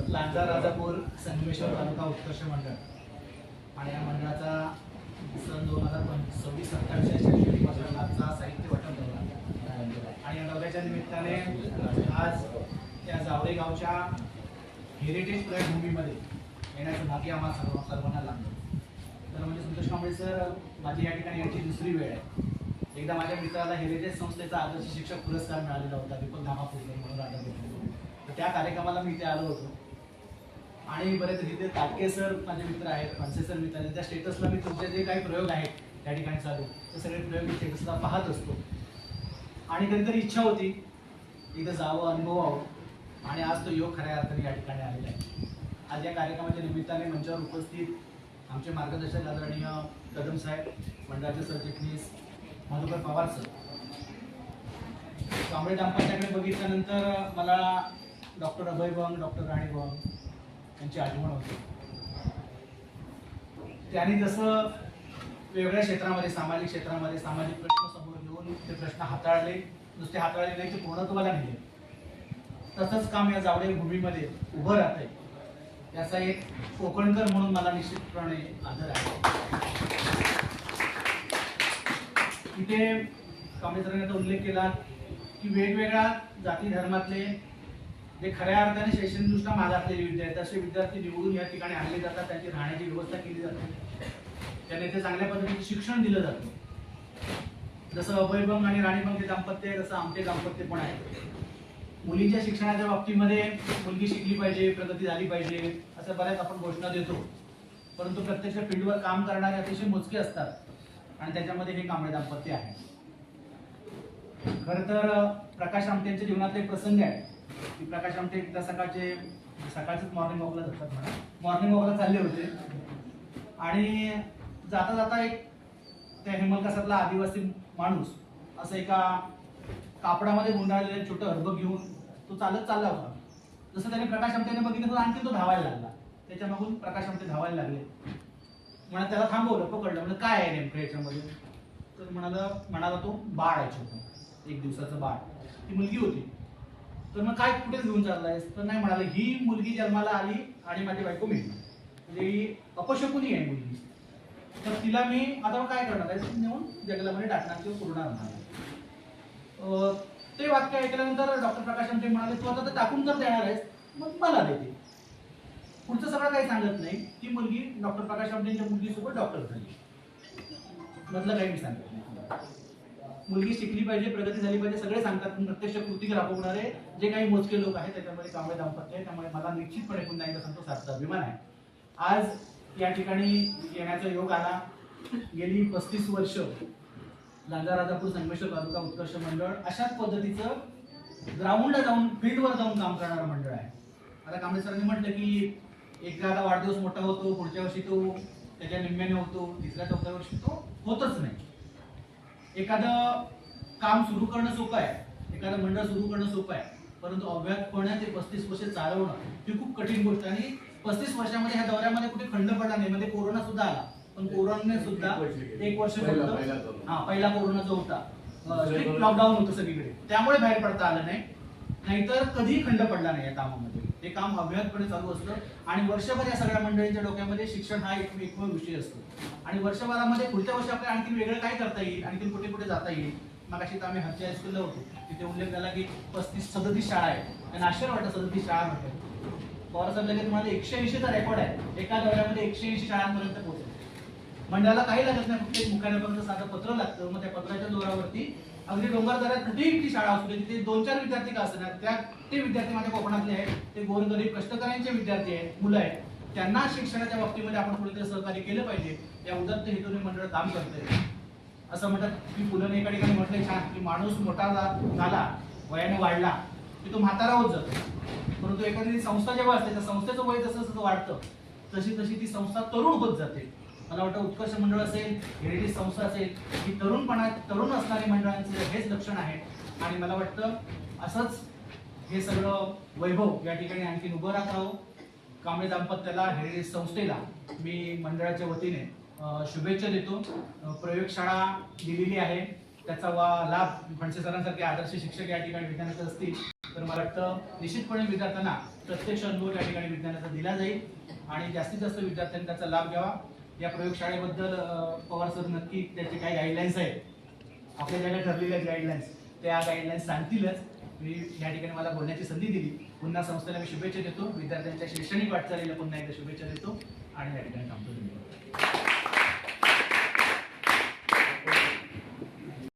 लांजा राजापूर संगमेश्वर तालुका उत्कर्ष मंडळ आणि या मंडळाचा सन 2026-27 शैक्षणिक वर्षाचा साहित्य वाटप दौरा आणि या दौऱ्याच्या निमित्ताने आज त्या जावळे गावच्या हेरिटेज प्रयोगभूमीमध्ये येण्याचं भाग्य आम्हाला सर्वांना लागलं. तर म्हणजे संतोष कांबळे सर, माझी या ठिकाणी याची दुसरी वेळ आहे. एकदा माझ्या मित्राला हेरिटेज संस्थेचा आदर्श शिक्षक पुरस्कार मिळालेला होता, दीपक धामापूरकर म्हणून राजापूर. तर त्या कार्यक्रमाला मी इथे आलो होतो आणि बरेच इथे ताटके सर माझे मित्र आहेत, फणसे सर मित्र आहेत. त्या स्टेटसला मी तुमचे जे काही प्रयोग आहेत त्या ठिकाणी चालू ते सगळे प्रयोग मी स्टेटसला पाहत असतो आणि कधीतरी इच्छा होती इथं जावं, अनुभवावं आणि आज तो योग खऱ्या अर्थाने या ठिकाणी आलेला आहे. आज या कार्यक्रमाच्या निमित्ताने मंचावर उपस्थित आमचे मार्गदर्शक आदरणीय कदम साहेब, मंडळाचे सरचिटणीस मधुकर पवार सर. कांबळे दाम्पत्याकडे बघितल्यानंतर मला डॉक्टर अभय बंग, डॉक्टर राणी बंग यांची आठवण होती. त्यांनी जसं वेगवेगळ्या क्षेत्रामध्ये, सामाजिक क्षेत्रामध्ये सामाजिक प्रश्न समोर घेऊन ते प्रश्न हाताळले, नुसते हाताळले नाही ते पूर्णत्वाला नेले, तसंच काम या जावळे भूमीमध्ये उभं राहतंय. याचा एक कोकणकर म्हणून मला निश्चितपणे आदर आहे. इथे कांबळे सरांनी उल्लेख केला की वेगवेगळ्या जाती धर्मातले जे खऱ्या अर्थाने शैक्षणिकदृष्ट्या मागासलेले विद्यार्थी, असे विद्यार्थी निवडून या ठिकाणी आणले जातात, त्यांची राहण्याची व्यवस्था केली जाते, त्यांना इथे चांगल्या पद्धतीने शिक्षण दिलं जातं. जसं अभयबंग आणि राणीबंग हे दाम्पत्य आहे, तसं आमचे दाम्पत्य पण आहे. मुलींच्या शिक्षणाच्या बाबतीमध्ये मुलगी शिकली पाहिजे, प्रगती झाली पाहिजे, असं बऱ्याच आपण घोषणा देतो, परंतु प्रत्यक्ष फील्डवर काम करणारे अतिशय मोजके असतात आणि त्याच्यामध्ये हे कांबळे दाम्पत्य आहे. खरं तर प्रकाश आमटे यांच्या जीवनातले प्रसंग आहे की प्रकाश आमटे एकदा सकाळचंच मॉर्निंग वॉकला जातात, म्हणा मॉर्निंग वॉकला चालले होते आणि जाता जाता एक त्या हेमलकसातला आदिवासी माणूस असं एका कापडामध्ये गुंडाळलेलं छोटं हरबं घेऊन तो चालत चालला होता. जसं त्याने प्रकाश आमटेने बघितलं तर आणखी तो धावायला लागला. त्याच्या मागून प्रकाश आमटे धावायला लागले. म्हणा त्याला थांबवलं, पकडलं, म्हणजे काय आहे नेमकं याच्यामध्ये. तर म्हणाला तो बाळ आहे छोटं, 1 दिवसाचं बाळ. ती मुलगी होती. तर मग काय कुठे घेऊन चाललायस. तर नाही म्हणाले, ही मुलगी जन्माला आली आणि माझी बायको मेली, म्हणजे ही अपशकुनी आहे मुलगी. तर तिला मी आता काय करणार आहे, नेऊन जंगलामध्ये टाकणार किंवा पुरणार म्हणाले. ते वाक्य ऐकल्यानंतर डॉक्टर प्रकाश आमटे म्हणाले, तू आता टाकून जर देणार आहेस मग मला देते. पुढचं सगळं काही सांगत नाही. ती मुलगी डॉक्टर प्रकाश आमटेंच्या मुलगीसोबत डॉक्टर झाली. मधलं काही मी सांगत नाही. मुलगी शिकली पाहिजे, प्रगती झाली पाहिजे सगळे सांगतात, पण प्रत्यक्ष कृती राबवणारे जे काही मोजके लोक आहेत त्याच्यामध्ये कांबळे दाम्पत्य आहे. त्यामुळे मला निश्चितपणे पुन्हा एकदा सांगतो, सारखा अभिमान आहे आज या ठिकाणी येण्याचा योग आला. गेली 35 वर्ष लांजा राजापूर संगमेश्वर तालुका उत्कर्ष मंडळ अशाच पद्धतीचं ग्राउंडला जाऊन, फील्डवर जाऊन काम करणारं मंडळ आहे. आता कांबळे सरांनी म्हटलं की एकदा वाढदिवस मोठा होतो, पुढच्या वर्षी तो त्याच्या निम्म्याने होतो, 3ऱ्या-4थ्या वर्षी तो होतच नाही. एखादं काम सुरू करणं सोपं आहे, एखादं मंडळ सुरू करणं सोपं आहे, परंतु अव्याहतपणे ते 35 वर्ष चालवणं ही खूप कठीण गोष्ट. आणि 35 वर्षामध्ये ह्या दौऱ्यामध्ये कुठे खंड पडला नाही. मध्ये कोरोना सुद्धा आला, पण कोरोनाने सुद्धा 1 वर्ष पहिला कोरोना जो होता, स्ट्रिक्ट लॉकडाऊन होतं सगळीकडे, त्यामुळे बाहेर पडता आलं नाही. नाहीतर कधीही खंड पडला नाही या कामामध्ये. हे काम अव्याहतपणे चालू असतं आणि वर्षभर या सगळ्या मंडळींच्या डोक्यामध्ये शिक्षण हा एकमेव विषय असतो. आणि वर्षभरामध्ये पुढच्या वर्षी आपल्याला आणखी वेगळं काय करता येईल, आणखी कुठे कुठे जाता येईल. मग अशी आम्ही हरची हायस्कूलला होतो, तिथे उल्लेख झाला की 35-37 शाळा आहे. त्यांना आश्चर्य वाटतं 37 शाळा म्हटलं. पवार साहेब लगेच म्हणाले 180चा रेकॉर्ड आहे, एका दौऱ्यामध्ये 180 शाळांपर्यंत पोहोचतो. मंडळाला काही लागत नाही, फक्त एक मुख्याध्यापकाचं साधं पत्र लागतं. मग त्या पत्राच्या जोरावरती अगदी डोंगरदऱ्यात कुठेही ती शाळा असू दे, तिथे 2-4 विद्यार्थी का असणार, ते विद्यार्थी माझ्या कोकणातले आहेत, ते गोरगरीब कष्टकऱ्यांचे विद्यार्थी आहेत, मुलं आहेत. त्यांना शिक्षणाच्या बाबतीमध्ये आपण कुठेतरी सहकार्य केलं पाहिजे, या उदात्त हेतूने मंडळ काम करतंय. असं म्हणतात की फुलने एका ठिकाणी म्हटलंय छान की माणूस मोठा झाला, वयाने वाढला की तो म्हातारा होत जातो, परंतु एखादी संस्था जेव्हा असते त्या संस्थेचं वय जसं जसं वाढतं तशी तशी ती संस्था तरुण होत जाते. मला वाटतं उत्कर्ष मंडळ असेल, हेरिटेज संस्था असेल, ही तरुण असणारी मंडळांचं हेच लक्षण आहे. आणि मला वाटतं असंच हे सगळं वैभव या ठिकाणी आणखी उभं राहावं. कांबळे दाम्पत्याला, हेरिटेज संस्थेला मी मंडळाच्या वतीने शुभेच्छा देतो. प्रयोगशाळा दिलेली आहे, त्याचा लाभ फणसे सरांसारखे आदर्श शिक्षक या ठिकाणी विज्ञानाचे असतील तर मला वाटतं निश्चितपणे विद्यार्थ्यांना प्रत्यक्ष अनुभव या ठिकाणी विज्ञानाचा दिला जाईल आणि जास्तीत जास्त विद्यार्थ्यांनी त्याचा लाभ घ्यावा. या प्रयोगशाळेबद्दल पवार सर नक्की त्याचे काही गाईडलाईन्स आहेत, आपल्या ज्या ठरलेल्या गाईडलाईन्स त्या गाईडलाईन्स सांगतीलच. मी या ठिकाणी मला बोलण्याची संधी दिली. पुन्हा संस्थेला मी शुभेच्छा देतो, विद्यार्थ्यांच्या शैक्षणिक वाटचालीला पुन्हा एकदा शुभेच्छा देतो आणि या ठिकाणी थांबतो.